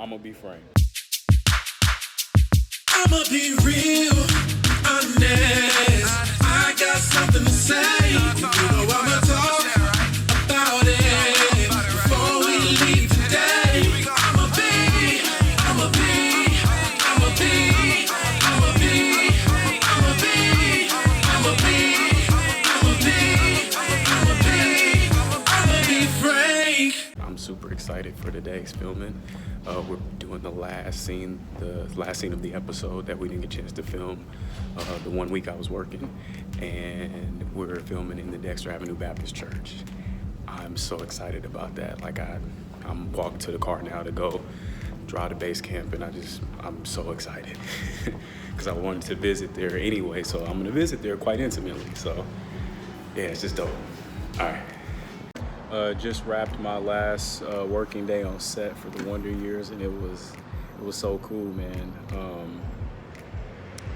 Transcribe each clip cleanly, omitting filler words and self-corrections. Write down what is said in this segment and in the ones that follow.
I'ma be frank. I'ma be real, honest. I got something to say. You know I'ma talk about it before we leave today. I'ma be, I'ma be, I'ma be, I'ma be, I'ma be, I'ma be, I'ma be, I'ma be frank. I'm super excited for today's filming. We're doing the last scene of the episode that we didn't get a chance to film the 1 week I was working, and we're filming in the Dexter Avenue Baptist Church. I'm so excited about that. Like I'm walking to the car now to go drive to base camp, and I'm so excited because I wanted to visit there anyway, so I'm gonna visit there quite intimately. So yeah, it's just dope. All right. Just wrapped my last working day on set for the Wonder Years, and it was so cool, man.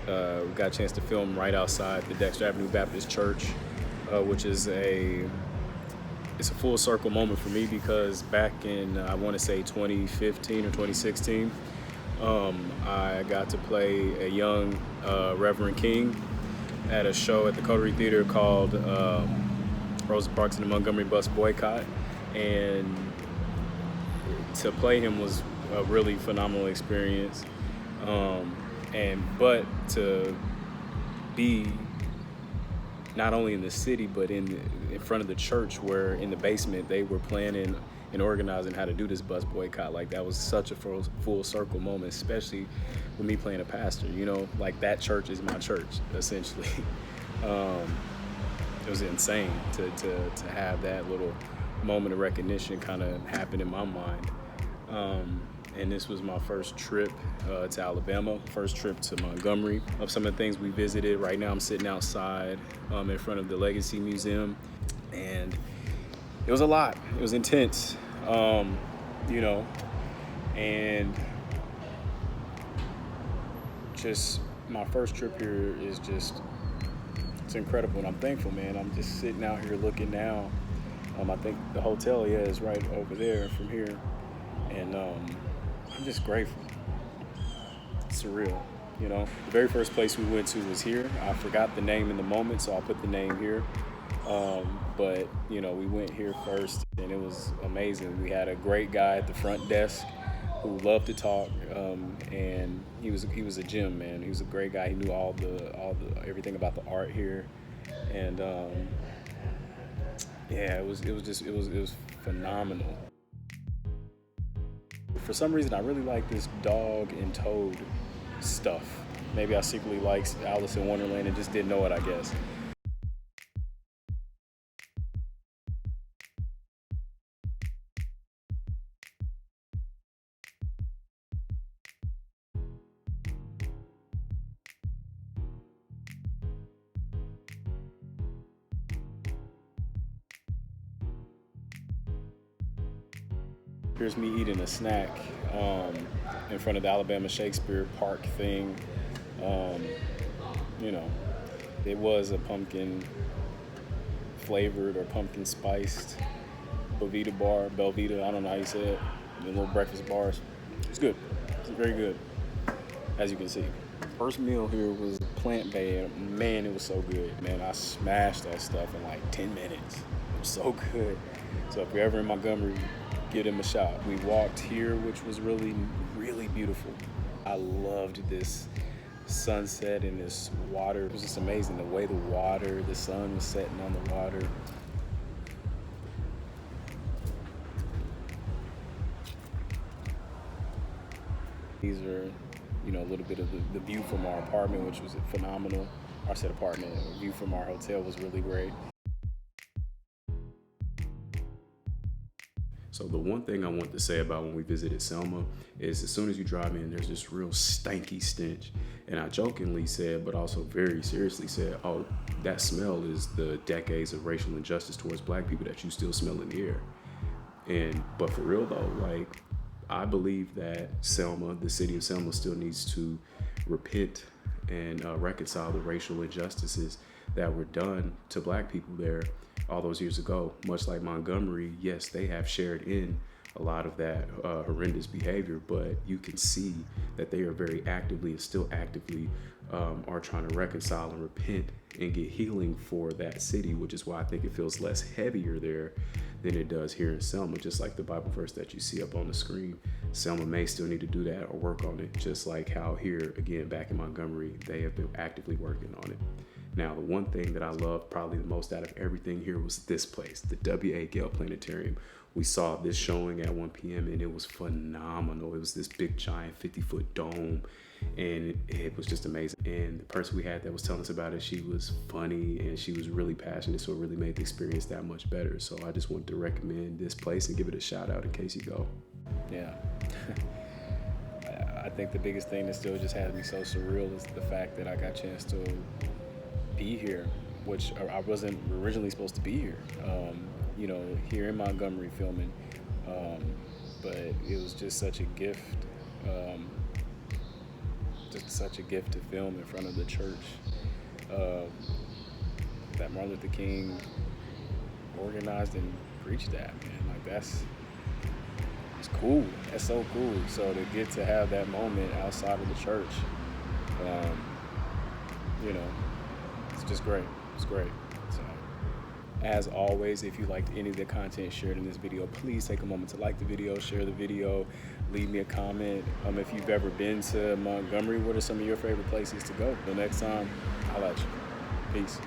We got a chance to film right outside the Dexter Avenue Baptist Church, which is it's a full circle moment for me because back in I want to say 2015 or 2016, I got to play a young Reverend King at a show at the Coterie Theater called Rosa Parks and the Montgomery Bus Boycott, and to play him was a really phenomenal experience. But to be not only in the city but in front of the church, where in the basement they were planning and organizing how to do this bus boycott, like that was such a full circle moment, especially with me playing a pastor. You know, like that church is my church essentially. It was insane to have that little moment of recognition kind of happen in my mind. And this was my first trip to Alabama, first trip to Montgomery. Of some of the things we visited, right now I'm sitting outside in front of the Legacy Museum, and it was a lot. It was intense, and just my first trip here is just, it's incredible, and I'm thankful, man. I'm just sitting out here looking now. I think the hotel, is right over there from here, and I'm just grateful. It's surreal, you know. The very first place we went to was here. I forgot the name in the moment, so I'll put the name here. But we went here first, and it was amazing. We had a great guy at the front desk who loved to talk, and he was a gem, man. He was a great guy. He knew all the everything about the art here, and it was phenomenal. For some reason, I really like this dog and toad stuff. Maybe I secretly liked Alice in Wonderland and just didn't know it, I guess. Here's me eating a snack in front of the Alabama Shakespeare Park thing. It was a pumpkin flavored or pumpkin spiced Belvita, I don't know how you say it, the little breakfast bars. It's good. It's very good, as you can see. First meal here was plant-based. Man, it was so good, man. I smashed that stuff in like 10 minutes. It was so good. So if you're ever in Montgomery, give them a shot. We walked here, which was really, really beautiful. I loved this sunset and this water. It was just amazing, the way the sun was setting on the water. These are, a little bit of the view from our apartment, which was phenomenal. I said apartment, the view from our hotel was really great. So the one thing I want to say about when we visited Selma is as soon as you drive in, there's this real stanky stench. And I jokingly said, but also very seriously said, oh, that smell is the decades of racial injustice towards Black people that you still smell in the air. But for real though, I believe that Selma, the city of Selma, still needs to repent and reconcile the racial injustices that were done to Black people there all those years ago. Much like Montgomery, yes, they have shared in a lot of that horrendous behavior, but you can see that they are very actively and still actively are trying to reconcile and repent and get healing for that city, which is why I think it feels less heavier there than it does here in Selma. Just like the Bible verse that you see up on the screen, Selma may still need to do that or work on it, just like how here, again, back in Montgomery, they have been actively working on it. Now, the one thing that I loved probably the most out of everything here was this place, the W.A. Gale Planetarium. We saw this showing at 1 p.m. and it was phenomenal. It was this big, giant 50-foot dome, and it was just amazing. And the person we had that was telling us about it, she was funny and she was really passionate, so it really made the experience that much better. So I just wanted to recommend this place and give it a shout out in case you go. Yeah. I think the biggest thing that still just has me so surreal is the fact that I got a chance to be here, which I wasn't originally supposed to be here. Here in Montgomery filming, but it was just such a gift, to film in front of the church that Martin Luther King organized and preached at, man. Like it's cool. That's so cool. So to get to have that moment outside of the church, it's just great. It's great. So, as always, if you liked any of the content shared in this video, please take a moment to like the video, share the video, leave me a comment. If you've ever been to Montgomery, what are some of your favorite places to go? Till next time, I'll let you. Peace.